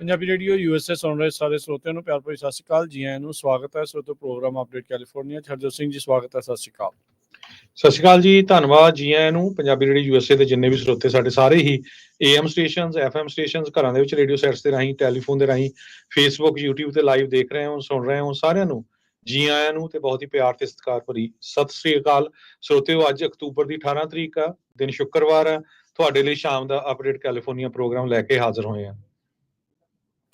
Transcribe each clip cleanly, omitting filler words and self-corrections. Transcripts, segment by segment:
Punjabi radio USA ਸੁਣ ਰਹੇ ਸਾਰੇ ਸਰੋਤਿਆਂ ਨੂੰ ਪਿਆਰ ਭਰੀ ਸਤਿ ਸ਼੍ਰੀ ਅਕਾਲ। ਜੀ ਆਇਆਂ ਨੂੰ ਸਵਾਗਤ ਹੈ ਸਰੋਤਿਓ ਪ੍ਰੋਗਰਾਮ ਅਪਡੇਟ ਕੈਲੀਫੋਰਨੀਆ 'ਚ। ਹਰਜੋਤ ਸਿੰਘ ਜੀ ਸਵਾਗਤ ਹੈ। ਸਤਿ ਸ਼੍ਰੀ ਅਕਾਲ। ਸਤਿ ਸ਼੍ਰੀ ਅਕਾਲ ਜੀ, ਧੰਨਵਾਦ। ਜੀ ਆਇਆਂ ਨੂੰ ਪੰਜਾਬੀ ਰੇਡੀਓ USA ਦੇ ਜਿੰਨੇ ਵੀ ਸਰੋਤੇ ਸਾਡੇ ਸਾਰੇ ਹੀ AM ਸਟੇਸ਼ਨਸ, FM ਸਟੇਸ਼ਨਸ, ਘਰਾਂ ਦੇ ਵਿੱਚ ਰੇਡੀਓ ਸੈਟਸ ਦੇ ਰਾਹੀਂ, ਟੈਲੀਫੋਨ ਦੇ ਰਾਹੀਂ, ਫੇਸਬੁੱਕ, YouTube ਤੇ ਲਾਈਵ ਦੇਖ ਰਹੇ ਹੋ, ਸੁਣ ਰਹੇ ਹੋ, ਸਾਰਿਆਂ ਨੂੰ ਜੀ ਆਇਆਂ ਨੂੰ ਤੇ ਬਹੁਤ ਹੀ ਪਿਆਰ ਤੇ ਸਤਿਕਾਰ ਭਰੀ ਸਤਿ ਸ਼੍ਰੀ ਅਕਾਲ। ਸਰੋਤਿਓ, ਅੱਜ ਅਕਤੂਬਰ ਦੀ 18 ਤਰੀਕ ਆ, ਦਿਨ ਸ਼ੁੱਕਰਵਾਰ ਆ। ਤੁਹਾਡੇ ਲਈ ਸ਼ਾਮ ਦਾ ਅਪਡੇਟ ਕੈਲੀਫੋਰਨੀਆ ਪ੍ਰੋਗਰਾਮ ਲੈ ਕੇ ਹਾਜ਼ਰ ਹੋਏ ਆ।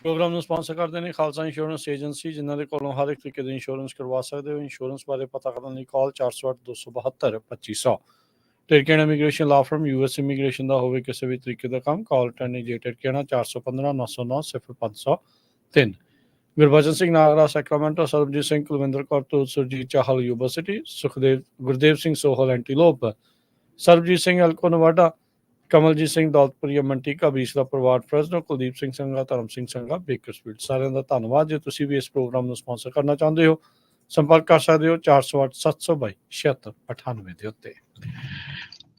ਪ੍ਰੋਗਰਾਮ ਨੂੰ ਸਪਾਂਸਰ ਕਰਦੇ ਨੇ ਖਾਲਸਾ ਇੰਸ਼ੋਰੈਂਸ ਏਜੰਸੀ, ਜਿਨ੍ਹਾਂ ਦੇ ਕੋਲੋਂ ਹਰ ਇੱਕ ਤਰੀਕੇ ਦੇ ਇੰਸ਼ੋਰੈਂਸ ਕਰਵਾ ਸਕਦੇ ਹੋ। ਇੰਸ਼ੋਰੈਂਸ ਬਾਰੇ ਪਤਾ ਕਰਨ ਲਈ ਕਾਲ 408-272-2500। ਟਿਰਕੇਣਾ ਇਮੀਗ੍ਰੇਸ਼ਨ ਲਾ ਫਰਮ US ਇਮੀਗ੍ਰੇਸ਼ਨ ਦਾ ਹੋਵੇ ਕਿਸੇ ਵੀ ਤਰੀਕੇ ਦਾ ਕੰਮ, ਕਾਲ ਟੈਨੀ ਜੇ ਟਿਰਕੇਣਾ 415-909-0503। ਗੁਰਬਚਨ ਸਿੰਘ ਨਾਗਰਾ ਸੈਕਰਾਮੈਂਟੋ, ਸਰਬਜੀਤ ਸਿੰਘ ਕੁਲਵਿੰਦਰ ਕੌਰ ਤੋਂ ਸੁਰਜੀਤ ਚਾਹਲ ਯੂਬਾ ਸਿਟੀ, ਗੁਰਦੇਵ ਸਿੰਘ ਸੋਹਲ ਐਂਟੀਲੋਪ, ਸਰਬਜੀਤ ਸਿੰਘ ਐਲਕੋ ਨਵਾਡਾ, ਕਮਲਜੀਤ ਸਿੰਘ ਦੌਲਤਪੁਰੀਆ ਮੰਟੀਕਾ, ਬੀਸ ਦਾ ਪਰਿਵਾਰ ਫਰੈਸਨੋ, ਕੁਲਦੀਪ ਸਿੰਘ ਸੰਘਾ, ਧਰਮ ਸਿੰਘ ਸੰਘਾ, ਬੇਕਰਸਫੀਲਡ। ਸਾਰਿਆਂ ਦਾ ਧੰਨਵਾਦ। ਜੇ ਤੁਸੀਂ ਵੀ ਇਸ ਪ੍ਰੋਗਰਾਮ ਨੂੰ ਸਪਾਂਸਰ ਕਰਨਾ ਚਾਹੁੰਦੇ ਹੋ, ਸੰਪਰਕ ਕਰ ਸਕਦੇ ਹੋ 408-722-7698 ਦੇ ਉੱਤੇ।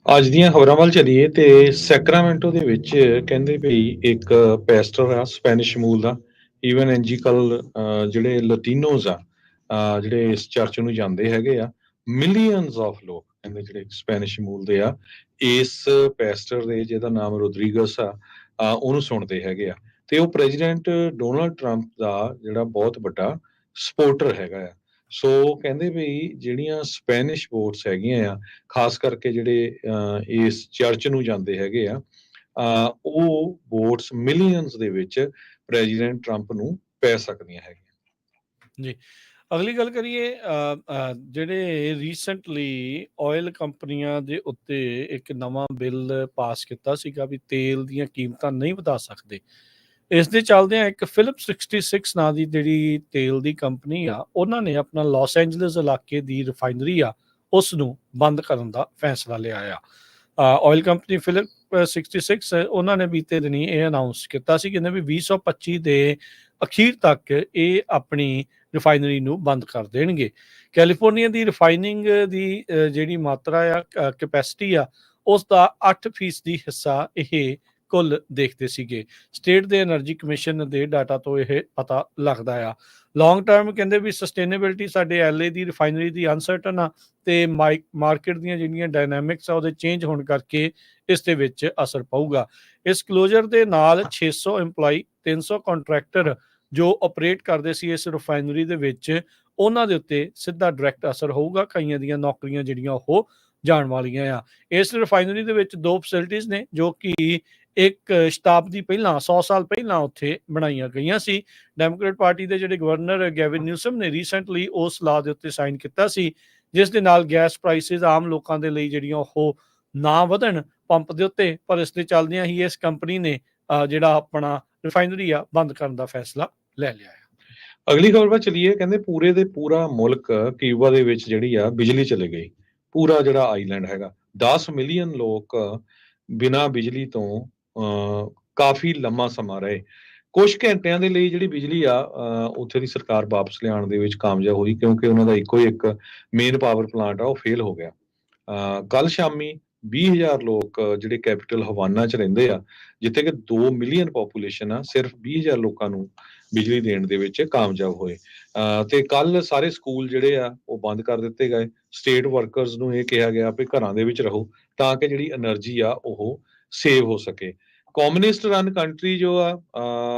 ਅੱਜ ਦੀਆਂ ਖਬਰਾਂ ਵੱਲ ਚੱਲੀਏ ਤੇ ਸੈਕਰਾਮੈਂਟੋ ਦੇ ਵਿੱਚ ਕਹਿੰਦੇ ਵੀ ਇੱਕ ਪੈਸਟਰ ਆ ਸਪੈਨਿਸ਼ ਮੂਲ ਦਾ, ਈਵੈਂਜੀਕਲ ਜਿਹੜੇ ਲਟੀਨੋਜ਼ ਆ, ਜਿਹੜੇ ਇਸ ਚਰਚ ਨੂੰ ਜਾਂਦੇ ਹੈਗੇ ਆ, ਮਿਲੀਅਨਸ ਆਫ ਲੋਕ ਕਹਿੰਦੇ ਜਿਹੜੇ ਸਪੈਨਿਸ਼ ਮੂਲ ਦੇ ਆ, ਇਸ ਪੈਸਟਰ ਦੇ ਜਿਹਦਾ ਨਾਮ ਰੋਦਰੀਗਸ ਆ, ਉਹਨੂੰ ਸੁਣਦੇ ਹੈਗੇ ਆ। ਤੇ ਉਹ ਪ੍ਰੈਜ਼ੀਡੈਂਟ ਡੋਨਾਲਡ ਟਰੰਪ ਦਾ ਜਿਹੜਾ ਬਹੁਤ ਵੱਡਾ ਸਪੋਰਟਰ ਹੈਗਾ ਆ। ਸੋ ਕਹਿੰਦੇ ਵੀ ਜਿਹੜੀਆਂ ਸਪੈਨਿਸ਼ ਵੋਟਸ ਹੈਗੀਆਂ ਆ, ਖਾਸ ਕਰਕੇ ਜਿਹੜੇ ਇਸ ਚਰਚ ਨੂੰ ਜਾਂਦੇ ਹੈਗੇ ਆ, ਉਹ ਵੋਟਸ ਮਿਲੀਅਨਸ ਦੇ ਵਿੱਚ ਪ੍ਰੈਜ਼ੀਡੈਂਟ ਟਰੰਪ ਨੂੰ ਪੈ ਸਕਦੀਆਂ ਹੈਗੀਆਂ ਜੀ। ਅਗਲੀ ਗੱਲ ਕਰੀਏ, ਜਿਹੜੇ ਰੀਸੈਂਟਲੀ ਆਇਲ ਕੰਪਨੀਆਂ ਦੇ ਉੱਤੇ ਇੱਕ ਨਵਾਂ ਬਿੱਲ ਪਾਸ ਕੀਤਾ ਸੀਗਾ ਵੀ ਤੇਲ ਦੀਆਂ ਕੀਮਤਾਂ ਨਹੀਂ ਵਧਾ ਸਕਦੇ। ਇਸ ਦੇ ਚੱਲਦਿਆਂ ਇੱਕ ਫਿਲਿਪਸ 66 ਨਾਂ ਦੀ ਜਿਹੜੀ ਤੇਲ ਦੀ ਕੰਪਨੀ ਆ, ਉਹਨਾਂ ਨੇ ਆਪਣਾ ਲਾਸ ਐਂਜਲਸ ਇਲਾਕੇ ਦੀ ਰਿਫਾਈਨਰੀ ਆ, ਉਸ ਨੂੰ ਬੰਦ ਕਰਨ ਦਾ ਫੈਸਲਾ ਲਿਆ ਆ। ਆਇਲ ਕੰਪਨੀ ਫਿਲਿਪ 66 ਉਹਨਾਂ ਨੇ ਬੀਤੇ ਦਿਨੀ ਇਹ ਅਨਾਊਂਸ ਕੀਤਾ ਸੀ ਕਿ 2025 ਦੇ ਅਖੀਰ ਤੱਕ ਇਹ ਆਪਣੀ ਰਿਫਾਈਨਰੀ ਨੂੰ ਬੰਦ ਕਰ ਦੇਣਗੇ। ਕੈਲੀਫੋਰਨੀਆ ਦੀ ਰਿਫਾਈਨਿੰਗ ਦੀ ਜਿਹੜੀ ਮਾਤਰਾ ਆ, ਕੈਪੈਸਿਟੀ ਆ, ਉਸ ਦਾ 8% ਹਿੱਸਾ ਇਹ ਕੁੱਲ ਦੇਖਦੇ ਸੀਗੇ। ਸਟੇਟ ਦੇ ਐਨਰਜੀ ਕਮਿਸ਼ਨ ਦੇ ਡਾਟਾ ਤੋਂ ਇਹ ਪਤਾ ਲੱਗਦਾ ਆ। ਲੌਂਗ ਟਰਮ ਕਹਿੰਦੇ ਵੀ ਸਸਟੇਨੇਬਿਲਿਟੀ ਸਾਡੇ LA ਦੀ ਰਿਫਾਈਨਰੀ ਦੀ ਅਨਸਰਟਨ ਆ, ਤੇ ਮਾਰਕੀਟ ਦੀਆਂ ਜਿਹੜੀਆਂ ਡਾਇਨਾਮਿਕਸ ਆ ਉਹਦੇ ਚੇਂਜ ਹੋਣ ਕਰਕੇ ਇਸ ਦੇ ਵਿੱਚ ਅਸਰ ਪਊਗਾ। ਇਸ ਕਲੋਜ਼ਰ ਦੇ ਨਾਲ 600 EMPLOYE, 300 ਕੰਟਰੈਕਟਰ ਜੋ ਆਪਰੇਟ ਕਰਦੇ ਸੀ ਇਸ ਰਿਫਾਈਨਰੀ ਦੇ ਵਿੱਚ, ਉਹਨਾਂ ਦੇ ਉੱਤੇ ਸਿੱਧਾ ਡਾਇਰੈਕਟ ਅਸਰ ਹੋਊਗਾ। ਕਈਆਂ ਦੀਆਂ ਨੌਕਰੀਆਂ ਜਿਹੜੀਆਂ ਉਹ ਜਾਣ ਵਾਲੀਆਂ ਆ। ਇਸ ਰਿਫਾਈਨਰੀ ਦੇ ਵਿੱਚ 2 ਫੈਸਿਲਿਟੀਜ਼ ਨੇ ਜੋ ਕਿ ਇੱਕ ਸ਼ਤਾਬਦੀ ਪਹਿਲਾਂ, 100 ਸਾਲ ਪਹਿਲਾਂ ਉੱਥੇ ਬਣਾਈਆਂ ਗਈਆਂ ਸੀ। ਡੈਮੋਕ੍ਰੇਟ ਪਾਰਟੀ ਦੇ ਜਿਹੜੇ ਗਵਰਨਰ ਗੈਵਿਨ ਨਿਊਸਮ ਨੇ ਰੀਸੈਂਟਲੀ ਉਸ ਲਾਅ ਦੇ ਉੱਤੇ ਸਾਈਨ ਕੀਤਾ ਸੀ, ਜਿਸ ਦੇ ਨਾਲ ਗੈਸ ਪ੍ਰਾਈਸਿਸ ਆਮ ਲੋਕਾਂ ਦੇ ਲਈ ਜਿਹੜੀਆਂ ਉਹ ਨਾ ਵਧਣ ਪੰਪ ਦੇ ਉੱਤੇ। ਪਰ ਇਸ ਦੇ ਚੱਲਦਿਆਂ ਹੀ ਇਸ ਕੰਪਨੀ ਨੇ ਜਿਹੜਾ ਆਪਣਾ ਰਿਫਾਈਨਰੀ ਆ ਬੰਦ ਕਰਨ ਦਾ ਫੈਸਲਾ ਲੈ ਲਿਆ ਹੈ। ਅਗਲੀ ਖਬਰ ਵੱਲ ਚੱਲੀਏ। ਕਹਿੰਦੇ ਪੂਰੇ ਦੇ ਪੂਰਾ ਮੁਲਕ ਕਿਊਬਾ ਦੇ ਵਿੱਚ ਜਿਹੜੀ ਆ ਬਿਜਲੀ ਚਲੇ ਗਈ। ਪੂਰਾ ਜਿਹੜਾ ਆਈਲੈਂਡ ਹੈਗਾ, 10 ਮਿਲੀਅਨ ਲੋਕ ਬਿਨਾਂ ਬਿਜਲੀ ਤੋਂ ਕਾਫੀ ਲੰਮਾ ਸਮਾਂ ਰਹੇ। ਕੁਝ ਘੰਟਿਆਂ ਦੇ ਲਈ ਜਿਹੜੀ ਬਿਜਲੀ ਆ ਉੱਥੇ ਦੀ ਸਰਕਾਰ ਵਾਪਸ ਲਿਆਉਣ ਦੇ ਵਿੱਚ ਕਾਮਯਾਬ ਹੋਈ, ਕਿਉਂਕਿ ਉਹਨਾਂ ਦਾ ਇੱਕੋ ਇੱਕ ਮੇਨ ਪਾਵਰ ਪਲਾਂਟ ਆ ਉਹ ਫੇਲ ਹੋ ਗਿਆ। ਕੱਲ ਸ਼ਾਮੀ 20,000 ਲੋਕ ਜਿਹੜੇ ਕੈਪੀਟਲ ਹਵਾਨਾ 'ਚ ਰਹਿੰਦੇ ਆ, ਜਿੱਥੇ ਕਿ 2 ਮਿਲੀਅਨ ਪੋਪੂਲੇਸ਼ਨ ਆ, ਸਿਰਫ 20,000 ਲੋਕਾਂ ਨੂੰ ਬਿਜਲੀ ਦੇਣ ਦੇ ਵਿੱਚ ਕਾਮਯਾਬ ਹੋਏ। ਤੇ ਕੱਲ ਸਾਰੇ ਸਕੂਲ ਜਿਹੜੇ ਆ ਉਹ ਬੰਦ ਕਰ ਦਿੱਤੇ ਗਏ। ਸਟੇਟ ਵਰਕਰਸ ਨੂੰ ਇਹ ਕਿਹਾ ਗਿਆ ਵੀ ਘਰਾਂ ਦੇ ਵਿੱਚ ਰਹੋ ਤਾਂ ਕਿ ਜਿਹੜੀ એનર્ਜੀ ਆ ਉਹ ਸੇਵ ਹੋ ਸਕੇ। ਕਮਿਊਨਿਸਟ ਰਨ ਕੰਟਰੀ ਜੋ ਆ,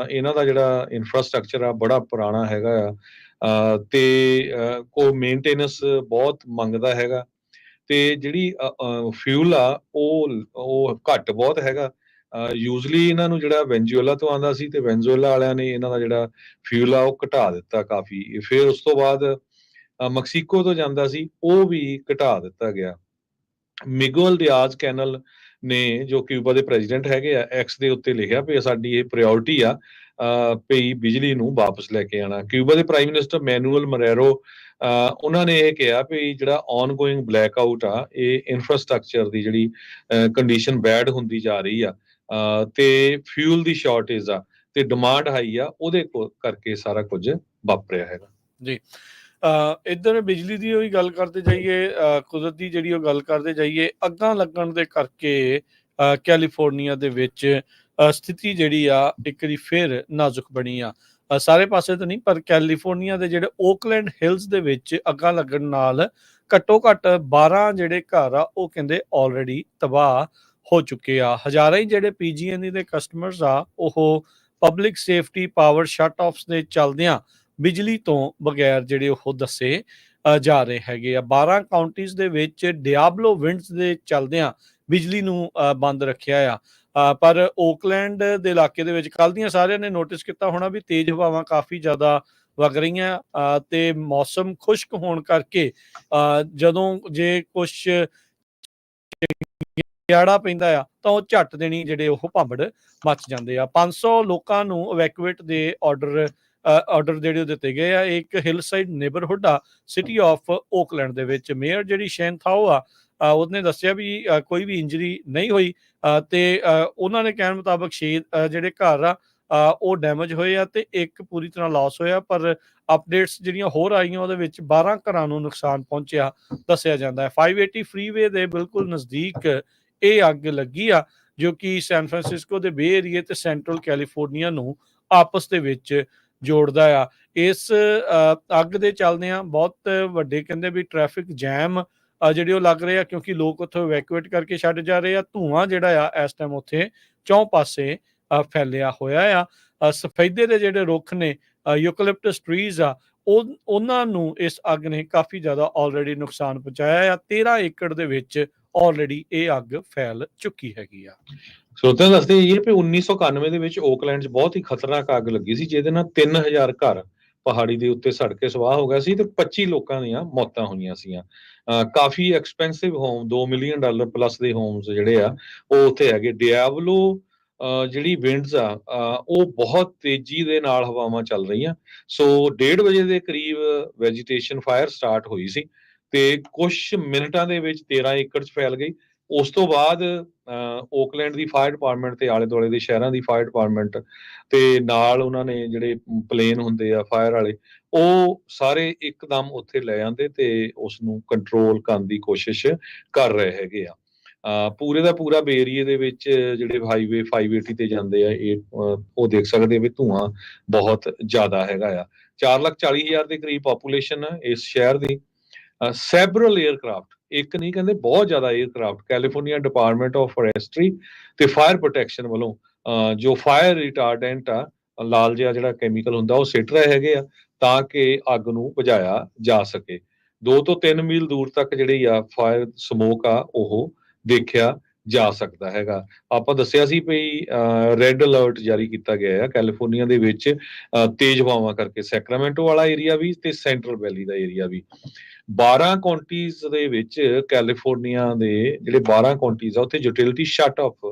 ਇਹਨਾਂ ਦਾ ਜਿਹੜਾ ਇਨਫਰਾਸਟ੍ਰਕਚਰ ਆ ਬੜਾ ਪੁਰਾਣਾ ਹੈਗਾ ਆ, ਤੇ ਕੋ ਮੇਨਟੇਨੈਂਸ ਬਹੁਤ ਮੰਗਦਾ ਹੈਗਾ, ਤੇ ਜਿਹੜੀ ਫਿਊਲ ਆ ਉਹ ਘੱਟ ਬਹੁਤ ਹੈਗਾ। ਯੂਜ਼ਲੀ ਇਹਨਾਂ ਨੂੰ ਜਿਹੜਾ ਵੈਨਜ਼ੂਏਲਾ ਤੋਂ ਆਉਂਦਾ ਸੀ, ਤੇ ਵੈਨਜ਼ੂਏਲਾ ਵਾਲਿਆਂ ਨੇ ਇਹਨਾਂ ਦਾ ਜਿਹੜਾ ਫਿਊਲ ਆ ਉਹ ਘਟਾ ਦਿੱਤਾ ਕਾਫੀ। ਫਿਰ ਉਸ ਤੋਂ ਬਾਅਦ ਮੈਕਸੀਕੋ ਤੋਂ ਜਾਂਦਾ ਸੀ, ਉਹ ਵੀ ਘਟਾ ਦਿੱਤਾ ਗਿਆ। ਮਿਗੂਅਲ ਦਿਆਜ਼ ਕੈਨਲ ਨੇ, ਜੋ ਕਿਊਬਾ ਦੇ ਪ੍ਰੈਜ਼ੀਡੈਂਟ ਹੈਗੇ ਆ, ਐਕਸ ਦੇ ਉੱਤੇ ਲਿਖਿਆ ਵੀ ਸਾਡੀ ਇਹ ਪ੍ਰਾਇੋਰਟੀ ਆ ਵੀ ਬਿਜਲੀ ਨੂੰ ਵਾਪਸ ਲੈ ਕੇ ਆਉਣਾ। ਕਿਊਬਾ ਦੇ ਪ੍ਰਾਈਮ ਮਿਨਿਸਟਰ ਮੈਨੂਅਲ ਮੋਰੇਰੋ, ਉਹਨਾਂ ਨੇ ਇਹ ਕਿਹਾ ਵੀ ਜਿਹੜਾ ਔਨਗੋਇੰਗ ਬਲੈਕ ਆਊਟ ਆ, ਇਹ ਇਨਫਰਾਸਟ੍ਰਕਚਰ ਦੀ ਜਿਹੜੀ ਕੰਡੀਸ਼ਨ ਬੈਡ ਹੁੰਦੀ ਜਾ ਰਹੀ ਆ, ਤੇ ਫਿਊਲ ਦੀ ਸ਼ਾਰਟੇਜ ਆ, ਤੇ ਡਿਮਾਂਡ ਹਾਈ ਆ, ਉਹਦੇ ਕਰਕੇ ਸਾਰਾ ਕੁਝ ਵਾਪਰਿਆ ਹੈਗਾ ਜੀ। ਇੱਧਰ ਬਿਜਲੀ ਦੀ ਉਹੀ ਗੱਲ ਕਰਦੇ ਜਾਈਏ, ਕੁਦਰਤ ਦੀ ਜਿਹੜੀ ਉਹ ਗੱਲ ਕਰਦੇ ਜਾਈਏ, ਅੱਗਾਂ ਲੱਗਣ ਦੇ ਕਰਕੇ ਕੈਲੀਫੋਰਨੀਆ ਦੇ ਵਿੱਚ ਸਥਿਤੀ ਜਿਹੜੀ ਆ ਇੱਕ ਵਾਰੀ ਫਿਰ ਨਾਜ਼ੁਕ ਬਣੀ ਆ। ਸਾਰੇ ਪਾਸੇ ਤਾਂ ਨਹੀਂ, ਪਰ ਕੈਲੀਫੋਰਨੀਆ ਦੇ ਜਿਹੜੇ ਓਕਲੈਂਡ ਹਿਲਸ ਦੇ ਵਿੱਚ ਅੱਗਾਂ ਲੱਗਣ ਨਾਲ ਘੱਟੋ ਘੱਟ 12 ਜਿਹੜੇ ਘਰ ਆ ਉਹ ਕਹਿੰਦੇ ਆਲਰੇਡੀ ਤਬਾਹ ਹੋ ਚੁੱਕੇ ਆ। ਹਜ਼ਾਰਾਂ ਹੀ ਜਿਹੜੇ ਪੀਜੀ&ਈ ਦੇ ਕਸਟਮਰਸ ਆ ਉਹ public safety power shut offs ਦੇ ਚੱਲਦਿਆਂ ਬਿਜਲੀ ਤੋਂ ਬਗੈਰ ਜਿਹੜੇ ਉਹ ਦੱਸੇ ਜਾ ਰਹੇ ਹੈਗੇ ਆ। 12 ਕਾਉਂਟੀਜ਼ ਦੇ ਵਿੱਚ ਡਿਆਬਲੋ ਵਿੰਡਸ ਦੇ ਚੱਲਦਿਆਂ ਬਿਜਲੀ ਨੂੰ ਬੰਦ ਰੱਖਿਆ ਆ। ਪਰ ਓਕਲੈਂਡ ਦੇ ਇਲਾਕੇ ਦੇ ਵਿੱਚ ਕੱਲ੍ਹ ਦੀਆਂ ਸਾਰਿਆਂ ਨੇ ਨੋਟਿਸ ਕੀਤਾ ਹੋਣਾ ਵੀ ਤੇਜ਼ ਹਵਾਵਾਂ ਕਾਫੀ ਜ਼ਿਆਦਾ ਵਗ ਰਹੀਆਂ ਤੇ ਮੌਸਮ ਖੁਸ਼ਕ ਹੋਣ ਕਰਕੇ ਜਦੋਂ ਜੇ ਕੁਛ ਕਿਆੜਾ ਪੈਂਦਾ ਆ ਤਾਂ ਉਹ ਝੱਟ ਦੇਣੀ ਜਿਹੜੇ ਉਹ ਭਾਂਬੜ ਮੱਚ ਜਾਂਦੇ ਆ। 500 ਲੋਕਾਂ ਨੂੰ ਇਵੈਕੂਏਟ ਦੇ ਆਰਡਰ ਜਿਹੜੇ ਉਹ ਦਿੱਤੇ ਗਏ ਆ। ਇੱਕ ਹਿਲ ਸਾਈਡ ਨੇਬਰਹੁੱਡ ਆ ਸਿਟੀ ਆਫ ਓਕਲੈਂਡ ਦੇ ਵਿੱਚ। ਮੇਅਰ ਜਿਹੜੀ ਸ਼ੈਨ ਥਾਓ ਆ ਉਹਨੇ ਦੱਸਿਆ ਵੀ ਕੋਈ ਵੀ ਇੰਜਰੀ ਨਹੀਂ ਹੋਈ ਤੇ ਉਹਨਾਂ ਨੇ ਕਹਿਣ ਮੁਤਾਬਕ 6 ਜਿਹੜੇ ਘਰ ਆ ਉਹ ਡੈਮੇਜ ਹੋਏ ਆ ਤੇ ਇੱਕ ਪੂਰੀ ਤਰ੍ਹਾਂ ਲਾਸ ਹੋਇਆ। ਪਰ ਅਪਡੇਟਸ ਜਿਹੜੀਆਂ ਹੋਰ ਆਈਆਂ ਉਹਦੇ ਵਿੱਚ 12 ਘਰਾਂ ਨੂੰ ਨੁਕਸਾਨ ਪਹੁੰਚਿਆ ਦੱਸਿਆ ਜਾਂਦਾ ਹੈ। 580 ਫਰੀਵੇ ਦੇ ਬਿਲਕੁਲ ਨਜ਼ਦੀਕ ਇਹ ਅੱਗ ਲੱਗੀ ਆ ਜੋ ਕਿ ਸੈਨ ਫਰਾਂਸਿਸਕੋ ਦੇ ਬੇ ਏਰੀਏ ਤੇ ਸੈਂਟਰਲ ਕੈਲੀਫੋਰਨੀਆ ਨੂੰ ਆਪਸ ਦੇ ਵਿੱਚ ਜੋੜਦਾ ਆ। ਇਸ ਅੱਗ ਦੇ ਚੱਲਦਿਆਂ ਬਹੁਤ ਵੱਡੇ ਕਹਿੰਦੇ ਵੀ ਟ੍ਰੈਫਿਕ ਜੈਮ ਜਿਹੜੇ ਉਹ ਲੱਗ ਰਹੇ ਆ ਕਿਉਂਕਿ ਲੋਕ ਉੱਥੋਂ ਇਵੈਕੂਏਟ ਕਰਕੇ ਛੱਡ ਜਾ ਰਹੇ ਆ। ਧੂੰਆਂ ਜਿਹੜਾ ਆ ਇਸ ਟਾਈਮ ਉੱਥੇ ਚੌਂ ਪਾਸੇ ਫੈਲਿਆ ਹੋਇਆ ਆ। ਸਫੈਦੇ ਦੇ ਜਿਹੜੇ ਰੁੱਖ ਨੇ ਯੂਕਲਿਪਟਸ ਟਰੀਜ਼ ਆ ਉਹਨਾਂ ਨੂੰ ਇਸ ਅੱਗ ਨੇ ਕਾਫੀ ਜ਼ਿਆਦਾ ਆਲਰੇਡੀ ਨੁਕਸਾਨ ਪਹੁੰਚਾਇਆ ਆ। 13 ਏਕੜ ਦੇ ਵਿੱਚ ਆਲਰੇਡੀ ਇਹ ਅੱਗ ਫੈਲ ਚੁੱਕੀ ਹੈਗੀ ਆ। ਸਰੋਤਿਆਂ ਨੂੰ ਦੱਸਦੇ ਜਾਈਏ ਕਿ 1991 ਦੇ ਵਿੱਚ ਓਕਲੈਂਡ 'ਚ ਬਹੁਤ ਹੀ ਖਤਰਨਾਕ ਅੱਗ ਲੱਗੀ ਸੀ ਜਿਹਦੇ ਨਾਲ 3000 ਘਰ ਪਹਾੜੀ ਦੇ ਉੱਤੇ ਸੜ ਕੇ ਸਵਾਹ ਹੋ ਗਿਆ ਸੀ ਤੇ 25 ਲੋਕਾਂ ਦੀਆਂ ਮੌਤਾਂ ਹੋਈਆਂ ਸੀਗੀਆਂ। ਕਾਫੀ ਐਕਸਪੈਂਸਿਵ ਹੋਮ $2 ਮਿਲੀਅਨ ਪਲੱਸ ਦੇ ਹੋਮਸ ਜਿਹੜੇ ਆ ਉਹ ਉੱਥੇ ਹੈਗੇ। ਡਿਆਬਲੋ ਜਿਹੜੀ ਵਿੰਡਸ ਆ ਉਹ ਬਹੁਤ ਤੇਜ਼ੀ ਦੇ ਨਾਲ ਹਵਾਵਾਂ ਚੱਲ ਰਹੀਆਂ। ਸੋ 1:30 ਵਜੇ ਦੇ ਕਰੀਬ ਵੈਜੀਟੇਸ਼ਨ ਫਾਇਰ ਸਟਾਰਟ ਹੋਈ ਸੀ ਤੇ ਕੁਝ ਮਿੰਟਾਂ ਦੇ ਵਿੱਚ 13 ਏਕੜ 'ਚ ਫੈਲ ਗਈ। ਉਸ ਤੋਂ ਬਾਅਦ ਓਕਲੈਂਡ ਦੀ ਫਾਇਰ ਡਿਪਾਰਟਮੈਂਟ ਤੇ ਆਲੇ ਦੁਆਲੇ ਦੇ ਸ਼ਹਿਰਾਂ ਦੀ ਫਾਇਰ ਡਿਪਾਰਟਮੈਂਟ ਤੇ ਨਾਲ ਉਹਨਾਂ ਨੇ ਜਿਹੜੇ ਪਲੇਨ ਹੁੰਦੇ ਆ ਫਾਇਰ ਵਾਲੇ ਉਹ ਸਾਰੇ ਇੱਕਦਮ ਉੱਥੇ ਲੈ ਜਾਂਦੇ ਤੇ ਉਸ ਨੂੰ ਕੰਟਰੋਲ ਕਰਨ ਦੀ ਕੋਸ਼ਿਸ਼ ਕਰ ਰਹੇ ਹੈਗੇ ਆ। ਪੂਰੇ ਦਾ ਪੂਰਾ ਬੇ ਏਰੀਏ ਦੇ ਵਿੱਚ ਜਿਹੜੇ ਹਾਈਵੇ 580 ਤੇ ਜਾਂਦੇ ਆ ਇਹ ਉਹ ਦੇਖ ਸਕਦੇ ਵੀ ਧੂਆਂ ਬਹੁਤ ਜ਼ਿਆਦਾ ਹੈਗਾ ਆ। 4,40,000 ਦੇ ਕਰੀਬ ਪਾਪੂਲੇਸ਼ਨ ਆ ਇਸ ਸ਼ਹਿਰ ਦੀ। ਸੈਵਰਲ 에ਅਰਕ੍ਰਾਫਟ ਇੱਕ ਨਹੀਂ ਕਹਿੰਦੇ ਬਹੁਤ ਜ਼ਿਆਦਾ aircraft California department of forestry ਤੇ ਫਾਇਰ ਪ੍ਰੋਟੈਕਸ਼ਨ ਵੱਲੋਂ ਜੋ ਫਾਇਰ ਰਿਟਾਰਡੈਂਟ ਆ ਲਾਲ ਜਿਹਾ ਜਿਹੜਾ ਕੈਮੀਕਲ ਹੁੰਦਾ ਉਹ ਸਿੱਟ ਰਹੇ ਹੈਗੇ ਆ ਤਾਂ ਕਿ ਅੱਗ ਨੂੰ ਬੁਝਾਇਆ ਜਾ ਸਕੇ। 2 ਤੋਂ 3 ਮੀਲ ਦੂਰ ਤੱਕ ਜਿਹੜੀ ਆ ਫਾਇਰ ਸਮੋਕ ਆ ਉਹ ਦੇਖਿਆ ਜਾ ਸਕਦਾ ਹੈਗਾ। ਆਪਾਂ ਦੱਸਿਆ ਸੀ ਵੀ ਰੈੱਡ ਅਲਰਟ ਜਾਰੀ ਕੀਤਾ ਗਿਆ ਹੈ ਕੈਲੀਫੋਰਨੀਆ ਦੇ ਵਿੱਚ ਤੇਜ਼ ਹਵਾਵਾਂ ਕਰਕੇ ਸੈਕਰਾਮੈਂਟੋ ਵਾਲਾ ਏਰੀਆ ਵੀ ਤੇ ਸੈਂਟਰਲ ਵੈਲੀ ਦਾ ਏਰੀਆ ਵੀ। 12 ਕਾਉਂਟੀਜ਼ ਦੇ ਵਿੱਚ ਕੈਲੀਫੋਰਨੀਆ ਦੇ ਜਿਹੜੇ 12 ਕਾਉਂਟੀਜ਼ ਆ ਉੱਥੇ ਯੂਟਿਲਿਟੀ ਸ਼ਟ ਆਫ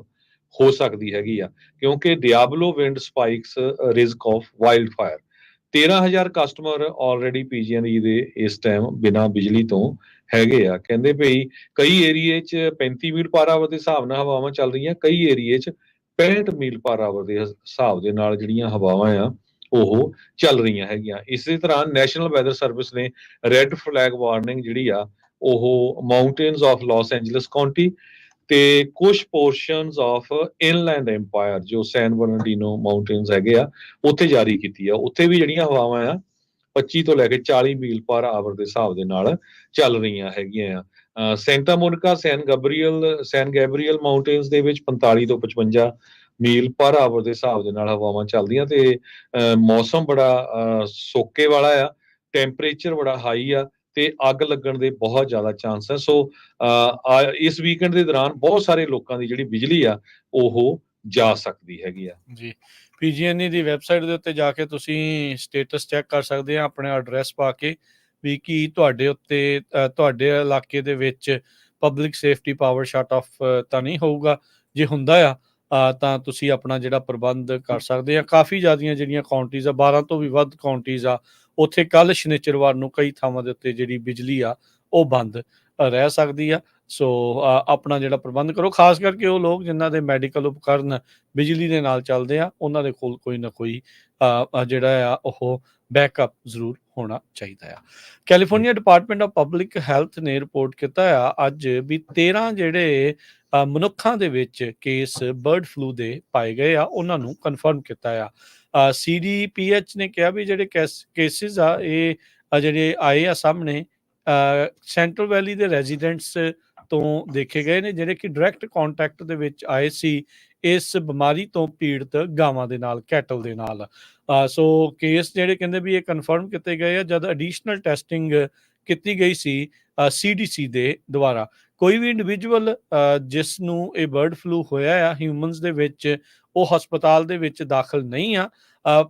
ਹੋ ਸਕਦੀ ਹੈਗੀ ਆ ਕਿਉਂਕਿ Diablo wind spikes risk of wild fire. 13,000 customer already PG&E ਦੇ ਇਸ ਟਾਈਮ ਬਿਨਾਂ ਬਿਜਲੀ ਤੋਂ ਹੈਗੇ ਆ। ਕਹਿੰਦੇ ਭਈ ਕਈ ਏਰੀਏ 'ਚ 35 ਮੀਲ ਪਰ ਆਵਰ ਦੇ ਹਿਸਾਬ ਨਾਲ ਹਵਾਵਾਂ ਚੱਲ ਰਹੀਆਂ, ਕਈ ਏਰੀਏ 'ਚ 65 ਮੀਲ ਪਰ ਆਵਰ ਦੇ ਹਿਸਾਬ ਦੇ ਨਾਲ ਜਿਹੜੀਆਂ ਹਵਾਵਾਂ ਆ ਉਹ ਚੱਲ ਰਹੀਆਂ ਹੈਗੀਆਂ। ਇਸੇ ਤਰ੍ਹਾਂ ਨੈਸ਼ਨਲ ਵੈਦਰ ਸਰਵਿਸ ਨੇ ਰੈੱਡ ਫਲੈਗ ਵਾਰਨਿੰਗ ਜਿਹੜੀ ਆ ਉਹ mountains of Los Angeles county ਤੇ ਕੁਝ ਪੋਰਸ਼ਨਸ ਆਫ ਇਨਲੈਂਡ ਐਮਪਾਇਰ ਜੋ ਸੈਨ ਬਰਨਾਰਡੀਨੋ ਮਾਊਂਟੇਨਸ ਹੈਗੇ ਆ ਉੱਥੇ ਜਾਰੀ ਕੀਤੀ ਆ। ਉੱਥੇ ਵੀ ਜਿਹੜੀਆਂ ਹਵਾਵਾਂ ਆ 25 ਤੋਂ ਲੈ ਕੇ 40 ਮੀਲ ਪਰ ਆਵਰ ਦੇ ਹਿਸਾਬ ਦੇ ਨਾਲ ਚੱਲ ਰਹੀਆਂ ਹੈਗੀਆਂ ਆ। ਸੈਂਟਾ ਮੋਨਿਕਾ ਸੈਨ ਗੈਬਰੀਅਲ ਮਾਊਂਟੇਨਸ ਦੇ ਵਿੱਚ 45 ਤੋਂ 55 ਮੀਲ ਪਰ ਆਵਰ ਦੇ ਹਿਸਾਬ ਦੇ ਨਾਲ ਹਵਾਵਾਂ ਚੱਲਦੀਆਂ ਤੇ ਮੌਸਮ ਬੜਾ ਸੋਕੇ ਵਾਲਾ ਆ, ਟੈਂਪਰੇਚਰ ਬੜਾ ਹਾਈ ਆ ਤੇ ਅੱਗ ਲੱਗਣ ਦੇ ਬਹੁਤ ਜ਼ਿਆਦਾ ਚਾਂਸ ਹੈ। ਸੋ ਇਸ ਵੀਕਐਂਡ ਦੇ ਦੌਰਾਨ ਬਹੁਤ ਸਾਰੇ ਲੋਕਾਂ ਦੀ ਜਿਹੜੀ ਬਿਜਲੀ ਆ ਉਹ ਜਾ ਸਕਦੀ ਹੈਗੀ ਆ ਜੀ। ਪੀਜੀ&ਈ ਦੀ ਵੈਬਸਾਈਟ ਦੇ ਉੱਤੇ ਜਾ ਕੇ ਤੁਸੀਂ ਸਟੇਟਸ ਚੈੱਕ ਕਰ ਸਕਦੇ ਆ ਆਪਣੇ ਐਡਰੈਸ ਪਾ ਕੇ ਵੀ ਕੀ ਤੁਹਾਡੇ ਉੱਤੇ ਤੁਹਾਡੇ ਇਲਾਕੇ ਦੇ ਵਿੱਚ public safety power shut off ਤਾਂ ਨਹੀਂ ਹੋਊਗਾ। ਜੇ ਹੁੰਦਾ ਆ ਤਾਂ ਤੁਸੀਂ ਆਪਣਾ ਜਿਹੜਾ ਪ੍ਰਬੰਧ ਕਰ ਸਕਦੇ ਆ। ਕਾਫੀ ਜ਼ਿਆਦੀਆਂ ਜਿਹੜੀਆਂ ਕਾਉਂਟੀਜ਼ ਆ 12 ਤੋਂ ਵੀ ਵੱਧ ਕਾਉਂਟੀਜ਼ ਆ ਉੱਥੇ ਕੱਲ ਸ਼ਨੀਚਰਵਾਰ ਨੂੰ ਕਈ ਥਾਵਾਂ ਦੇ ਉੱਤੇ ਜਿਹੜੀ ਬਿਜਲੀ ਆ ਉਹ ਬੰਦ ਰਹਿ ਸਕਦੀ ਆ ਸੋ ਆਪਣਾ ਜਿਹੜਾ ਪ੍ਰਬੰਧ ਕਰੋ, ਖਾਸ ਕਰਕੇ ਉਹ ਲੋਕ ਜਿਨ੍ਹਾਂ ਦੇ ਮੈਡੀਕਲ ਉਪਕਰਨ ਬਿਜਲੀ ਦੇ ਨਾਲ ਚੱਲਦੇ ਆ, ਉਹਨਾਂ ਦੇ ਕੋਲ ਕੋਈ ਨਾ ਕੋਈ ਜਿਹੜਾ ਆ ਉਹ ਬੈਕਅਪ ਜ਼ਰੂਰ ਹੋਣਾ ਚਾਹੀਦਾ ਆ। California department of public health ਨੇ ਰਿਪੋਰਟ ਕੀਤਾ ਆ ਅੱਜ ਵੀ 13 ਜਿਹੜੇ ਮਨੁੱਖਾਂ ਦੇ ਵਿੱਚ ਕੇਸ ਬਰਡ ਫਲੂ ਦੇ ਪਾਏ ਗਏ ਆ, ਉਹਨਾਂ ਨੂੰ ਕਨਫਰਮ ਕੀਤਾ ਆ। CDPH ਨੇ ਕਿਹਾ ਵੀ ਜਿਹੜੇ ਕੇਸਿਸ ਆ ਇਹ ਜਿਹੜੇ ਆਏ ਆ ਸਾਹਮਣੇ ਸੈਂਟਰਲ ਵੈਲੀ ਦੇ ਰੈਜ਼ੀਡੈਂਟਸ ਤੋਂ ਦੇਖੇ ਗਏ ਨੇ, ਜਿਹੜੇ ਕਿ ਡਾਇਰੈਕਟ ਕੰਟੈਕਟ ਦੇ ਵਿੱਚ ਆਏ ਸੀ ਇਸ ਬਿਮਾਰੀ ਤੋਂ ਪੀੜਤ ਗਾਵਾਂ ਦੇ ਨਾਲ, ਕੈਟਲ ਦੇ ਨਾਲ। ਸੋ ਕੇਸ ਜਿਹੜੇ ਕਹਿੰਦੇ ਵੀ ਇਹ ਕਨਫਰਮ ਕੀਤੇ ਗਏ ਆ ਜਦ ਐਡੀਸ਼ਨਲ ਟੈਸਟਿੰਗ ਕੀਤੀ ਗਈ ਸੀ CDC ਦੇ ਦੁਆਰਾ। ਕੋਈ ਵੀ ਇੰਡੀਵਿਜੂਅਲ ਜਿਸ ਨੂੰ ਇਹ ਬਰਡ ਫਲੂ ਹੋਇਆ ਆ ਹਿਊਮਨਸ ਦੇ ਵਿੱਚ, ਉਹ ਹਸਪਤਾਲ ਦੇ ਵਿੱਚ ਦਾਖਲ ਨਹੀਂ ਆ।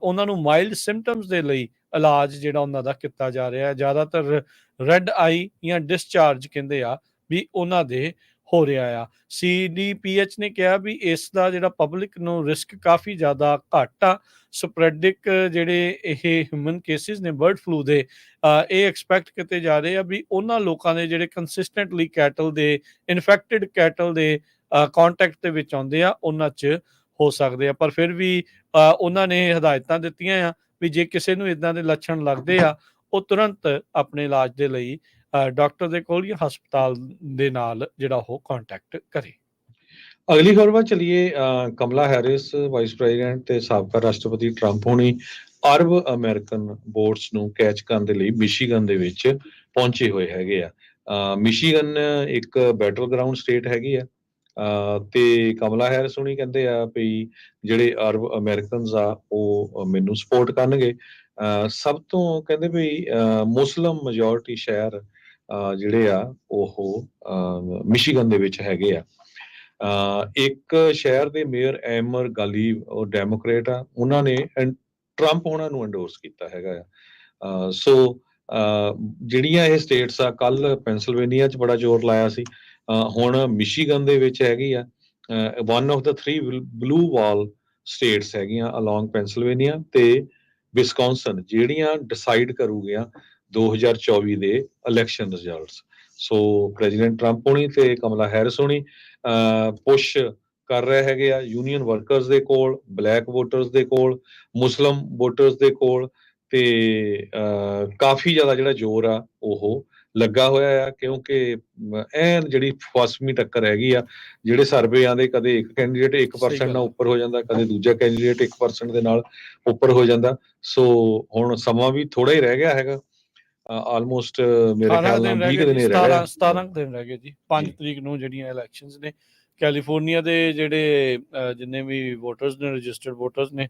ਉਹਨਾਂ ਨੂੰ ਮਾਈਲਡ ਸਿੰਪਟਮਸ ਦੇ ਲਈ ਇਲਾਜ ਜਿਹੜਾ ਉਹਨਾਂ ਦਾ ਕੀਤਾ ਜਾ ਰਿਹਾ, ਜ਼ਿਆਦਾਤਰ ਰੈੱਡ ਆਈ ਜਾਂ ਡਿਸਚਾਰਜ ਕਹਿੰਦੇ ਆ ਵੀ ਉਹਨਾਂ ਦੇ ਹੋ ਰਿਹਾ ਆ। CDPH ਨੇ ਕਿਹਾ ਵੀ ਇਸ ਦਾ ਜਿਹੜਾ ਪਬਲਿਕ ਨੂੰ ਰਿਸਕ ਕਾਫੀ ਜ਼ਿਆਦਾ ਘੱਟ ਆ। ਸਪਰੈਡਿਕ ਜਿਹੜੇ ਇਹ ਹਿਊਮਨ ਕੇਸਿਸ ਨੇ ਬਰਡ ਫਲੂ ਦੇ, ਇਹ ਐਕਸਪੈਕਟ ਕੀਤੇ ਜਾ ਰਹੇ ਆ ਵੀ ਉਹਨਾਂ ਲੋਕਾਂ ਦੇ ਜਿਹੜੇ ਕੰਸਿਸਟੈਂਟਲੀ ਕੈਟਲ ਦੇ, ਇਨਫੈਕਟਡ ਕੈਟਲ ਦੇ ਕੰਟੈਕਟ ਦੇ ਵਿੱਚ ਆਉਂਦੇ ਆ, ਉਹਨਾਂ 'ਚ ਹੋ ਸਕਦੇ ਆ। ਪਰ ਫਿਰ ਵੀ ਉਹਨਾਂ ਨੇ ਹਦਾਇਤਾਂ ਦਿੱਤੀਆਂ ਆ ਵੀ ਜੇ ਕਿਸੇ ਨੂੰ ਇਦਾਂ ਦੇ ਲੱਛਣ ਲੱਗਦੇ ਆ, ਉਹ ਤੁਰੰਤ ਆਪਣੇ ਇਲਾਜ ਦੇ ਲਈ ਡਾਕਟਰ ਦੇ ਕੋਲ ਜਾਂ ਹਸਪਤਾਲ ਦੇ ਨਾਲ ਜਿਹੜਾ ਉਹ ਕੰਟੈਕਟ ਕਰੇ। ਅਗਲੀ ਖਬਰ ਵੱਲ ਚਲੀਏ। ਕਮਲਾ ਹੈਰਿਸ ਵਾਈਸ ਪ੍ਰੈਜ਼ੀਡੈਂਟ ਤੇ ਸਾਬਕਾ ਰਾਸ਼ਟਰਪਤੀ ਟਰੰਪ ਹੋਣੀ ਅਰਬ ਅਮਰੀਕਨ ਵੋਟਸ ਨੂੰ ਕੈਚ ਕਰਨ ਦੇ ਲਈ ਮਿਸ਼ੀਗਨ ਦੇ ਵਿੱਚ ਪਹੁੰਚੇ ਹੋਏ ਹੈਗੇ ਆ। ਮਿਸ਼ੀਗਨ ਇੱਕ ਬੈਟਲ ਗਰਾਊਂਡ ਸਟੇਟ ਹੈਗੀ ਆ, ਤੇ ਕਮਲਾ ਹੈਰਿਸ ਹੋਣੀ ਕਹਿੰਦੇ ਆ ਵੀ ਜਿਹੜੇ ਅਰਬ ਅਮਰੀਕਨਸ ਆ ਉਹ ਮੈਨੂੰ ਸਪੋਰਟ ਕਰਨਗੇ। ਸਭ ਤੋਂ ਕਹਿੰਦੇ ਵੀ ਮੁਸਲਿਮ ਮੈਜੋਰਟੀ ਸ਼ਹਿਰ ਜਿਹੜੇ ਆ ਉਹ ਮਿਸ਼ੀਗਨ ਦੇ ਵਿੱਚ ਹੈਗੇ ਆ। ਇੱਕ ਸ਼ਹਿਰ ਦੇ ਮੇਅਰ ਐਮਰ ਗਾਲੀਬ, ਉਹ ਡੈਮੋਕ੍ਰੇਟ ਆ, ਉਹਨਾਂ ਨੇ ਟਰੰਪ ਉਹਨਾਂ ਨੂੰ ਐਂਡੋਰਸ ਕੀਤਾ ਹੈਗਾ ਆ। ਸੋ ਜਿਹੜੀਆਂ ਇਹ ਸਟੇਟਸ ਆ, ਕੱਲ ਪੈਂਸਿਲਵੇਨੀਆ 'ਚ ਬੜਾ ਜ਼ੋਰ ਲਾਇਆ ਸੀ, ਹੁਣ ਮਿਸ਼ੀਗਨ ਦੇ ਵਿੱਚ ਹੈਗੀ ਆ। One of the 3 blue wall states ਹੈਗੀਆਂ ਅਲੋਂਗ ਪੈਂਸਿਲਵੇਨੀਆ ਤੇ ਵਿਸਕੌਨਸਨ, ਜਿਹੜੀਆਂ ਡਿਸਾਈਡ ਕਰੂਗੀਆਂ 2024 ਦੇ election results. So president Trump ਹੋਣੀ ਤੇ ਕਮਲਾ ਹੈਰਿਸ ਹੋਣੀ ਪੁਸ਼ ਕਰ ਰਹੇ ਹੈਗੇ ਆ ਯੂਨੀਅਨ ਵਰਕਰਸ ਦੇ ਕੋਲ, ਬਲੈਕ ਵੋਟਰਸ ਦੇ ਕੋਲ, ਮੁਸਲਿਮ ਵੋਟਰਸ ਦੇ ਕੋਲ, ਤੇ ਕਾਫੀ ਜ਼ਿਆਦਾ ਜਿਹੜਾ ਜ਼ੋਰ ਆ ਉਹ ਲੱਗਾ ਹੋਇਆ ਆ, ਕਿਉਂਕਿ ਐਨ ਜਿਹੜੀ ਫਸਵੀਂ ਟੱਕਰ ਹੈਗੀ ਆ। ਜਿਹੜੇ ਸਰਵੇ ਆਂਦੇ ਕਦੇ ਇੱਕ ਕੈਂਡੀਡੇਟ 1% ਨਾਲ ਉੱਪਰ ਹੋ ਜਾਂਦਾ, ਕਦੇ ਦੂਜਾ ਕੈਂਡੀਡੇਟ 1% ਦੇ ਨਾਲ ਉੱਪਰ ਹੋ ਜਾਂਦਾ। ਸੋ ਹੁਣ ਸਮਾਂ ਵੀ ਥੋੜਾ ਹੀ ਰਹਿ ਗਿਆ ਹੈਗਾ, ਆਲਮੋਸਟ ਮੇਰੇ ਖਿਆਲ ਨਾਲ 20 ਦਿਨ ਹੀ ਰਹਿ ਗਏ। 17 ਦਿਨ ਰਹਿ ਗਏ ਜੀ। 5 ਤਰੀਕ ਨੂੰ ਜਿਹੜੀਆਂ ਇਲੈਕਸ਼ਨਸ ਨੇ, ਕੈਲੀਫੋਰਨੀਆ ਦੇ ਜਿਹੜੇ ਜਿੰਨੇ ਵੀ ਵੋਟਰਸ ਨੇ, ਰਜਿਸਟਰਡ ਵੋਟਰਸ ਨੇ,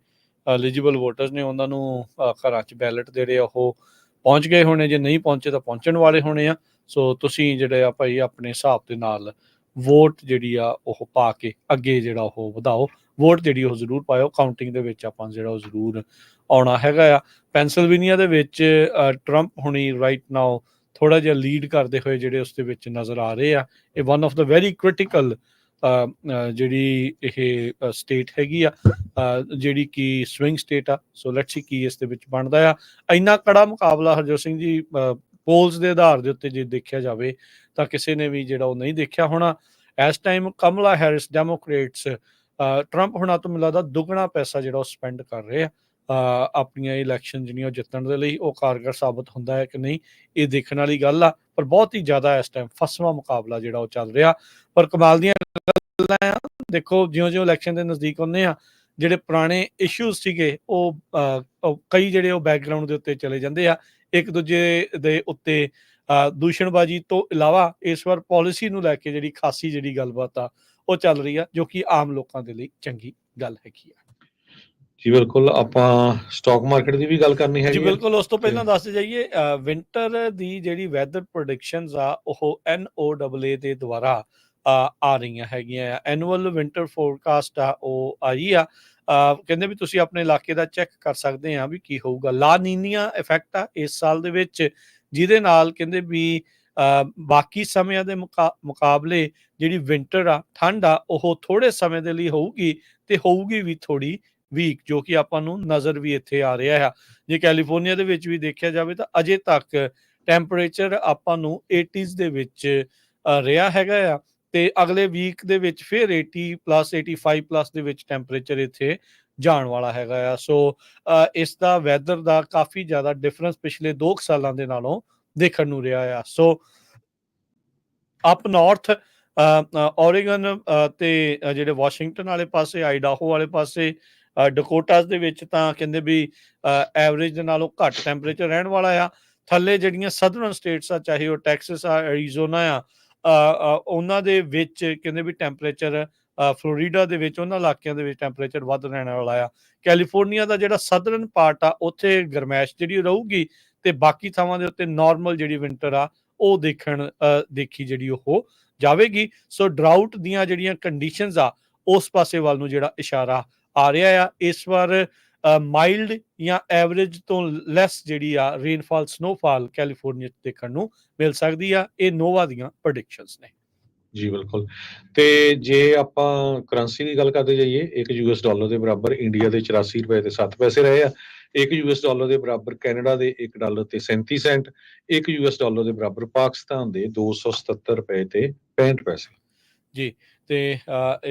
ਐਲੀਜੀਬਲ ਵੋਟਰਸ ਨੇ, ਉਹਨਾਂ ਨੂੰ ਘਰਾਂ 'ਚ ਬੈਲਟ ਜਿਹੜੇ ਆ ਉਹ ਪਹੁੰਚ ਗਏ ਹੋਣੇ, ਜੇ ਨਹੀਂ ਪਹੁੰਚੇ ਤਾਂ ਪਹੁੰਚਣ ਵਾਲੇ ਹੋਣੇ ਆ। ਸੋ ਤੁਸੀਂ ਜਿਹੜੇ ਆ ਭਾਈ ਆਪਣੇ ਹਿਸਾਬ ਦੇ ਨਾਲ ਵੋਟ ਜਿਹੜੀ ਆ ਉਹ ਪਾ ਕੇ ਅੱਗੇ ਜਿਹੜਾ ਉਹ ਵਧਾਓ, ਵੋਟ ਜਿਹੜੀ ਉਹ ਜ਼ਰੂਰ ਪਾਇਓ। ਕਾਊਂਟਿੰਗ ਦੇ ਵਿੱਚ ਆਪਾਂ ਜਿਹੜਾ ਉਹ ਜ਼ਰੂਰ ਆਉਣਾ ਹੈਗਾ ਆ। ਪੈਂਸਿਲਵੇਨੀਆ ਦੇ ਵਿੱਚ ਟਰੰਪ ਹੁਣੀ ਰਾਈਟ ਨਾਓ ਥੋੜਾ ਜਿਹਾ ਲੀਡ ਕਰਦੇ ਹੋਏ ਜਿਹੜੇ ਉਸ ਦੇ ਵਿੱਚ ਨਜ਼ਰ ਆ ਰਹੇ ਆ। ਇਹ one of the very critical ਜਿਹੜੀ ਇਹ ਸਟੇਟ ਹੈਗੀ ਆ, ਜਿਹੜੀ ਕਿ ਸਵਿੰਗ ਸਟੇਟ ਆ। ਸੋ ਲੈਟਸ ਸੀ ਕੀ ਇਸ ਦੇ ਵਿੱਚ ਬਣਦਾ ਆ। ਇੰਨਾ ਕੜਾ ਮੁਕਾਬਲਾ ਹਰਜੋਤ ਸਿੰਘ ਜੀ ਪੋਲਸ ਦੇ ਆਧਾਰ ਦੇ ਉੱਤੇ ਜੇ ਦੇਖਿਆ ਜਾਵੇ ਤਾਂ ਕਿਸੇ ਨੇ ਵੀ ਜਿਹੜਾ ਉਹ ਨਹੀਂ ਦੇਖਿਆ ਹੋਣਾ। ਇਸ ਟਾਈਮ ਕਮਲਾ ਹੈਰਿਸ ਡੈਮੋਕ੍ਰੇਟਸ ਟਰੰਪ ਹੁਣਾਂ ਤੋਂ ਮੈਨੂੰ ਲੱਗਦਾ ਦੁੱਗਣਾ ਪੈਸਾ ਜਿਹੜਾ ਉਹ ਸਪੈਂਡ ਕਰ ਰਹੇ ਆ ਆਪਣੀਆਂ ਇਲੈਕਸ਼ਨ ਜਿਹੜੀਆਂ ਉਹ ਜਿੱਤਣ ਦੇ ਲਈ। ਉਹ ਕਾਰਗਰ ਸਾਬਤ ਹੁੰਦਾ ਹੈ ਕਿ ਨਹੀਂ, ਇਹ ਦੇਖਣ ਵਾਲੀ ਗੱਲ ਆ। ਪਰ ਬਹੁਤ ਹੀ ਜ਼ਿਆਦਾ ਇਸ ਟਾਈਮ ਫਸਵਾਂ ਮੁਕਾਬਲਾ ਜਿਹੜਾ ਉਹ ਚੱਲ ਰਿਹਾ। ਪਰ ਕਮਾਲ ਦੀਆਂ ਗੱਲਾਂ ਆ, ਦੇਖੋ ਜਿਉਂ-ਜਿਉਂ ਇਲੈਕਸ਼ਨ ਦੇ ਨਜ਼ਦੀਕ ਆਉਂਦੇ ਆ, ਜਿਹੜੇ ਪੁਰਾਣੇ ਇਸ਼ੂਜ਼ ਸੀਗੇ ਉਹ ਕਈ ਜਿਹੜੇ ਉਹ ਬੈਕਗਰਾਊਂਡ ਦੇ ਉੱਤੇ ਚਲੇ ਜਾਂਦੇ ਆ। ਇੱਕ ਦੂਜੇ ਦੇ ਉੱਤੇ ਦੂਸ਼ਣਬਾਜ਼ੀ ਤੋਂ ਇਲਾਵਾ ਇਸ ਵਾਰ ਪਾਲਿਸੀ ਨੂੰ ਲੈ ਕੇ ਜਿਹੜੀ ਖਾਸੀ ਜਿਹੜੀ ਗੱਲਬਾਤ ਆ ਉਹ ਚੱਲ ਰਹੀ ਆ, ਜੋ ਕਿ ਆਮ ਲੋਕਾਂ ਦੇ ਲਈ ਚੰਗੀ ਗੱਲ ਹੈਗੀ ਆ। ਜੀ ਬਿਲਕੁਲ, ਆਪਾਂ ਸਟਾਕ ਮਾਰਕੀਟ ਦੀ ਵੀ ਗੱਲ ਕਰਨੀ ਹੈਗੀ ਜੀ ਬਿਲਕੁਲ। ਉਸ ਤੋਂ ਪਹਿਲਾਂ ਦੱਸ ਜਾਈਏ, ਵਿੰਟਰ ਦੀ ਜਿਹੜੀ ਵੈਦਰ ਪ੍ਰੈਡਿਕਸ਼ਨਸ ਆ ਉਹ NOAA ਦੇ ਦੁਆਰਾ ਆ ਰਹੀਆਂ ਹੈਗੀਆਂ ਆ। ਐਨੂਅਲ ਵਿੰਟਰ ਫੋਰਕਾਸਟ ਆ ਉਹ ਆਈ ਆ। ਕਹਿੰਦੇ ਵੀ ਤੁਸੀਂ ਆਪਣੇ ਇਲਾਕੇ ਦਾ ਚੈੱਕ ਕਰ ਸਕਦੇ ਆ ਵੀ ਕੀ ਹੋਊਗਾ। ਲਾ ਨੀਨੀਆ ਇਫੈਕਟ ਆ ਇਸ ਸਾਲ ਦੇ ਵਿੱਚ, ਜਿਹਦੇ ਨਾਲ ਕਹਿੰਦੇ ਵੀ ਬਾਕੀ ਸਮਿਆਂ ਦੇ ਮੁਕਾਬਲੇ ਜਿਹੜੀ ਵਿੰਟਰ ਆ, ਠੰਡ ਆ, ਉਹ ਥੋੜੇ ਸਮੇਂ ਦੇ ਲਈ ਹੋਊਗੀ ਤੇ ਹੋਊਗੀ ਵੀ ਥੋੜੀ ਵੀਕ, ਜੋ ਕਿ ਆਪਾਂ ਨੂੰ ਨਜ਼ਰ ਵੀ ਇੱਥੇ ਆ ਰਿਹਾ ਆ। ਜੇ ਕੈਲੀਫੋਰਨੀਆ ਦੇ ਵਿੱਚ ਵੀ ਦੇਖਿਆ ਜਾਵੇ ਤਾਂ ਅਜੇ ਤੱਕ ਟੈਂਪਰੇਚਰ ਆਪਾਂ ਨੂੰ 80s ਦੇ ਵਿੱਚ ਰਿਹਾ ਹੈਗਾ ਆ ਤੇ ਅਗਲੇ ਵੀਕ ਦੇ ਵਿੱਚ ਫਿਰ 80 ਪਲੱਸ 85 ਪਲੱਸ ਦੇ ਵਿੱਚ ਟੈਂਪਰੇਚਰ ਇੱਥੇ ਜਾਣ ਵਾਲਾ ਹੈਗਾ ਆ। ਸੋ ਇਸ ਦਾ ਵੈਦਰ ਦਾ ਕਾਫੀ ਜ਼ਿਆਦਾ ਡਿਫਰੈਂਸ ਪਿਛਲੇ 2 ਸਾਲਾਂ ਦੇ ਨਾਲੋਂ ਦੇਖਣ ਨੂੰ ਰਿਹਾ ਆ। ਸੋ ਅਪ ਨਾਰਥ ਓਰੇਗਨ ਤੇ ਜਿਹੜੇ ਵਾਸ਼ਿੰਗਟਨ ਵਾਲੇ ਪਾਸੇ, ਆਈਡਾਹੋ ਵਾਲੇ ਪਾਸੇ, ਡਕੋਟਾਸ ਦੇ ਵਿੱਚ ਤਾਂ ਕਹਿੰਦੇ ਵੀ ਐਵਰੇਜ ਦੇ ਨਾਲੋਂ ਘੱਟ ਟੈਂਪਰੇਚਰ ਰਹਿਣ ਵਾਲਾ ਆ। ਥੱਲੇ ਜਿਹੜੀਆਂ ਸਦਰਨ ਸਟੇਟਸ ਆ, ਚਾਹੇ ਉਹ ਟੈਕਸਸ ਆ, ਐਰੀਜ਼ੋਨਾ ਆ, ਉਹਨਾਂ ਦੇ ਵਿੱਚ ਕਹਿੰਦੇ ਵੀ ਟੈਂਪਰੇਚਰ, ਫਲੋਰੀਡਾ ਦੇ ਵਿੱਚ ਉਹਨਾਂ ਇਲਾਕਿਆਂ ਦੇ ਵਿੱਚ ਟੈਂਪਰੇਚਰ ਵੱਧ ਰਹਿਣ ਵਾਲਾ ਆ। ਕੈਲੀਫੋਰਨੀਆ ਦਾ ਜਿਹੜਾ ਸਦਰਨ ਪਾਰਟ ਆ ਉੱਥੇ ਗਰਮੈਸ਼ ਜਿਹੜੀ ਰਹੂਗੀ ਤੇ ਬਾਕੀ ਥਾਵਾਂ ਦੇ ਉੱਤੇ ਨਾਰਮਲ ਜਿਹੜੀ ਵਿੰਟਰ ਆ ਉਹ ਦੇਖੀ ਜਿਹੜੀ ਉਹ ਜਾਵੇਗੀ। ਸੋ ਡਰਾਊਟ ਦੀਆਂ ਜਿਹੜੀਆਂ ਕੰਡੀਸ਼ਨਸ ਆ ਉਸ ਪਾਸੇ ਵੱਲ ਨੂੰ ਜਿਹੜਾ ਇਸ਼ਾਰਾ ਆ ਰਿਹਾ ਆ। ਇਸ ਵਾਰ ਮਾਈਲਡ ਜਾਂ ਐਵਰੇਜ ਤੋਂ ਲੈਸ ਜਿਹੜੀ ਆ ਰੇਨਫਾਲ, ਸਨੋਫਾਲ ਕੈਲੀਫੋਰਨੀਆ 'ਚ ਦੇਖਣ ਨੂੰ ਮਿਲ ਸਕਦੀ ਆ। ਇਹ ਨੋਵਾ ਦੀਆਂ ਪ੍ਰੈਡਿਕਸ਼ਨਸ ਨੇ। ਜੀ ਬਿਲਕੁਲ। ਤੇ ਜੇ ਆਪਾਂ ਕਰੰਸੀ ਦੀ ਗੱਲ ਕਰਦੇ ਜਾਈਏ, ਇੱਕ ਯੂਐਸ ਡਾਲਰ ਦੇ ਬਰਾਬਰ ਇੰਡੀਆ ਦੇ 84 ਰੁਪਏ ਤੇ 7 ਪੈਸੇ ਰਹੇ ਆ। ਇੱਕ ਯੂਐਸ ਡਾਲਰ ਦੇ ਬਰਾਬਰ ਕੈਨੇਡਾ ਦੇ 1 ਡਾਲਰ ਤੇ 37 ਸੈਂਟ। ਇੱਕ ਯੂਐਸ ਡਾਲਰ ਦੇ ਬਰਾਬਰ ਪਾਕਿਸਤਾਨ ਦੇ 277 ਰੁਪਏ ਤੇ 65 ਪੈਸੇ। ਜੀ ਤੇ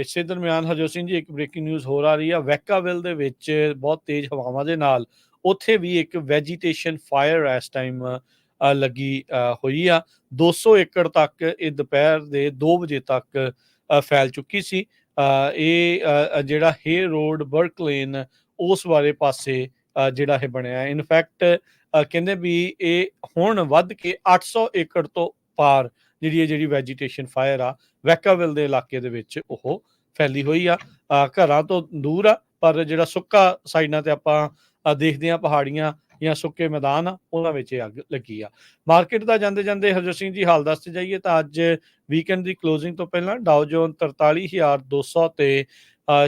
ਇਸੇ ਦਰਮਿਆਨ ਹਰਜੋਤ ਸਿੰਘ ਜੀ, ਇੱਕ ਬ੍ਰੇਕਿੰਗ ਨਿਊਜ਼ ਹੋਰ ਆ ਰਹੀ ਆ। ਵੈਕਾਵਿਲ ਦੇ ਵਿੱਚ ਬਹੁਤ ਤੇਜ਼ ਹਵਾਵਾਂ ਦੇ ਨਾਲ ਉੱਥੇ ਵੀ ਇੱਕ ਵੈਜੀਟੇਸ਼ਨ ਫਾਇਰ ਇਸ ਟਾਈਮ ਲੱਗੀ ਹੋਈ ਆ। 200 ਏਕੜ ਤੱਕ ਇਹ ਦੁਪਹਿਰ ਦੇ 2 ਵਜੇ ਤੱਕ ਫੈਲ ਚੁੱਕੀ ਸੀ। ਇਹ ਜਿਹੜਾ ਹੇ ਰੋਡ, ਬਰਕ ਲੇਨ, ਉਸ ਵਾਲੇ ਪਾਸੇ ਜਿਹੜਾ ਇਹ ਬਣਿਆ। ਇਨਫੈਕਟ ਕਹਿੰਦੇ ਵੀ ਇਹ ਹੁਣ ਵੱਧ ਕੇ 800 ਏਕੜ ਤੋਂ ਪਾਰ ਜਿਹੜੀ ਵੈਜੀਟੇਸ਼ਨ ਫਾਇਰ ਆ ਵੈਕਾਵਿਲ ਦੇ ਇਲਾਕੇ ਦੇ ਵਿੱਚ ਉਹ ਫੈਲੀ ਹੋਈ ਆ। ਘਰਾਂ ਤੋਂ ਦੂਰ ਆ, ਪਰ ਜਿਹੜਾ ਸੁੱਕਾ ਸਾਈਡਾਂ ਤੇ ਆਪਾਂ ਦੇਖਦੇ ਹਾਂ, ਪਹਾੜੀਆਂ ਜਾਂ ਸੁੱਕੇ ਮੈਦਾਨ ਆ, ਉਹਨਾਂ ਵਿੱਚ ਇਹ ਅੱਗ ਲੱਗੀ ਆ। ਮਾਰਕੀਟ ਦਾ ਜਾਂਦੇ ਜਾਂਦੇ ਹਰਜੋਤ ਸਿੰਘ ਜੀ ਹਾਲ ਦੱਸਦੇ ਜਾਈਏ ਤਾਂ ਅੱਜ ਵੀਕਐਂਡ ਦੀ ਕਲੋਜ਼ਿੰਗ ਤੋਂ ਪਹਿਲਾਂ ਡਾਓ ਜੋਨ 43,200 ਤੇ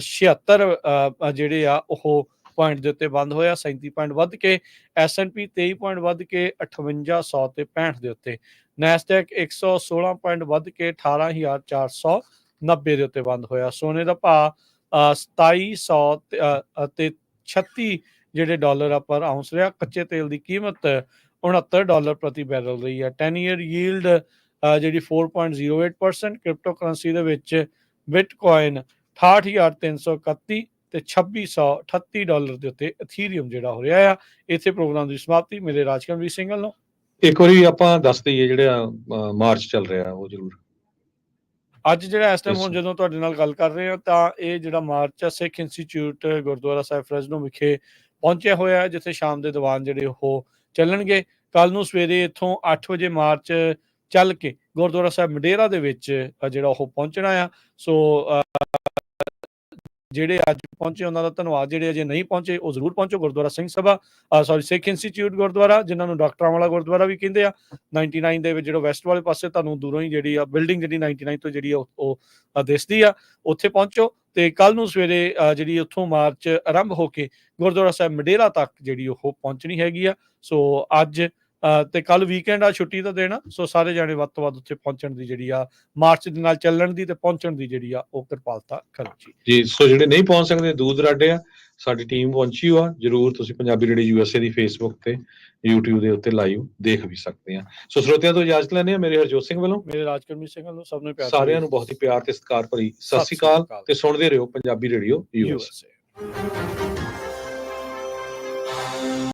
76 ਜਿਹੜੇ ਆ ਉਹ ਪੁਆਇੰਟ ਦੇ ਉੱਤੇ ਬੰਦ ਹੋਇਆ, 37 ਪੁਆਇੰਟ ਵੱਧ ਕੇ। S&P 23 ਪੁਆਇੰਟ ਵੱਧ ਕੇ 5800 ਤੇ 65 ਦੇ ਉੱਤੇ। ਨੈਸਡੈਕ 116 ਪੁਆਇੰਟ ਵੱਧ ਕੇ 18,490 ਦੇ ਉੱਤੇ ਬੰਦ ਹੋਇਆ। ਸੋਨੇ ਦਾ ਭਾਅ 2700 ਤੇ 36 ਜਿਹੜੇ ਡਾਲਰ ਆ ਪਰ ਆਉਂਸ ਰਿਹਾ। ਕੱਚੇ ਤੇਲ ਦੀ ਕੀਮਤ $69 ਪ੍ਰਤੀ ਬੈਰਲ ਰਹੀ ਹੈ। 10 ਈਅਰ ਯੀਲਡ ਜਿਹੜੀ 4.08%। ਕ੍ਰਿਪਟੋ ਕਰੰਸੀ ਦੇ ਵਿੱਚ ਬਿਟਕੋਇਨ 68,331 ਤੇ $2638 ਦੇ ਉੱਤੇ ਇਥੀਰੀਅਮ ਜਿਹੜਾ ਹੋ ਰਿਹਾ ਆ। ਇੱਥੇ ਪ੍ਰੋਗਰਾਮ ਦੀ ਸਮਾਪਤੀ। ਮੇਰੇ ਰਾਜਕਰਮਵੀਰ ਸਿੰਘ ਵੱਲੋਂ ਇੱਕ ਵਾਰੀ ਆਪਾਂ ਦੱਸ ਦਈਏ ਜਿਹੜਾ ਮਾਰਚ ਚੱਲ ਰਿਹਾ ਉਹ ਜ਼ਰੂਰ। ਅੱਜ ਜਿਹੜਾ ਇਸ ਟਾਈਮ ਹੁਣ ਜਦੋਂ ਤੁਹਾਡੇ ਨਾਲ ਗੱਲ ਕਰ ਰਹੇ ਹਾਂ ਤਾਂ ਇਹ ਜਿਹੜਾ ਮਾਰਚ ਆ ਸਿੱਖ ਇੰਸਟੀਚਿਊਟ ਗੁਰਦੁਆਰਾ ਸਾਹਿਬ ਫਰੈਜ਼ਨੋ ਵਿਖੇ ਪਹੁੰਚਿਆ ਹੋਇਆ, ਜਿੱਥੇ ਸ਼ਾਮ ਦੇ ਦੀਵਾਨ ਜਿਹੜੇ ਉਹ ਚੱਲਣਗੇ। ਕੱਲ ਨੂੰ ਸਵੇਰੇ ਇੱਥੋਂ 8 ਵਜੇ ਮਾਰਚ ਚੱਲ ਕੇ ਗੁਰਦੁਆਰਾ ਸਾਹਿਬ ਮਡੇਰਾ ਦੇ ਵਿੱਚ ਜਿਹੜਾ ਉਹ ਪਹੁੰਚਣਾ ਆ। ਸੋ ਜਿਹੜੇ ਅੱਜ ਪਹੁੰਚੇ ਉਹਨਾਂ ਦਾ ਧੰਨਵਾਦ। ਜਿਹੜੇ ਅਜੇ ਨਹੀਂ ਪਹੁੰਚੇ ਉਹ ਜ਼ਰੂਰ ਪਹੁੰਚੋ। ਗੁਰਦੁਆਰਾ ਸਿੰਘ ਸਭਾ ਸਿੱਖ ਇੰਸਟੀਚਿਊਟ ਗੁਰਦੁਆਰਾ, ਜਿਨ੍ਹਾਂ ਨੂੰ ਡਾਕਟਰਾਂ ਵਾਲਾ ਗੁਰਦੁਆਰਾ ਵੀ ਕਹਿੰਦੇ ਆ, 99 ਦੇ ਵਿੱਚ ਜਿਹੜਾ ਵੈਸਟ ਵਾਲੇ ਪਾਸੇ ਤੁਹਾਨੂੰ ਦੂਰੋਂ ਹੀ ਜਿਹੜੀ ਆ ਬਿਲਡਿੰਗ ਜਿਹੜੀ 99 ਤੋਂ ਜਿਹੜੀ ਉਹ ਦਿਸਦੀ ਆ, ਉੱਥੇ ਪਹੁੰਚੋ। ਤੇ ਕੱਲ ਨੂੰ ਸਵੇਰੇ ਜਿਹੜੀ ਉੱਥੋਂ ਮਾਰਚ ਆਰੰਭ ਹੋ ਕੇ ਗੁਰਦੁਆਰਾ ਸਾਹਿਬ ਮਡੇਰਾ ਤੱਕ ਜਿਹੜੀ ਉਹ ਪਹੁੰਚਣੀ ਹੈਗੀ ਆ। ਸੋ ਅੱਜ ਤੇ ਕੱਲ ਵੀਕਐਂਡ ਆ, ਛੁੱਟੀ ਦਾ ਦਿਨ ਆ। ਸੋ ਸਾਰੇ ਜਾਣੇ ਵੱਧ ਤੋਂ ਵੱਧ ਉੱਥੇ ਪਹੁੰਚਣ ਦੀ ਜਿਹੜੀ ਆ, ਮਾਰਚ ਦੇ ਨਾਲ ਚੱਲਣ ਦੀ ਤੇ ਪਹੁੰਚਣ ਦੀ ਜਿਹੜੀ ਆ ਉਹ ਕਿਰਪਾਲਤਾ ਕਰੋ ਜੀ। ਸੋ ਜਿਹੜੇ ਨਹੀਂ ਪਹੁੰਚ ਸਕਦੇ, ਦੂਰ ਦਰਾਡੇ ਆ, ਸਾਡੀ ਟੀਮ ਪਹੁੰਚੀ ਆ। ਜਰੂਰ ਤੁਸੀਂ ਪੰਜਾਬੀ ਰੇਡੀਓ USA ਦੀ ਫੇਸਬੁੱਕ ਤੇ YouTube ਦੇ ਉੱਤੇ ਲਾਈਵ ਦੇਖ ਵੀ ਸਕਦੇ ਆ। ਸੋ ਸਰੋਤਿਆਂ ਤੋਂ ਇਜਾਜ਼ਤ ਲੈਂਦੇ ਆ। ਮੇਰੇ ਹਰਜੋਤ ਸਿੰਘ ਵੱਲੋਂ, ਮੇਰੇ ਰਾਜਕਰਮੀ ਸਿੰਘ ਵੱਲੋਂ ਸਭ ਨੂੰ ਪਿਆਰ, ਸਾਰਿਆਂ ਨੂੰ ਬਹੁਤ ਹੀ ਪਿਆਰ ਤੇ ਸਤਿਕਾਰ ਭਰੀ ਸਤਿ ਸ਼੍ਰੀ ਅਕਾਲ ਤੇ ਸੁਣਦੇ ਰਹੋ ਪੰਜਾਬੀ ਰੇਡੀਓ USA।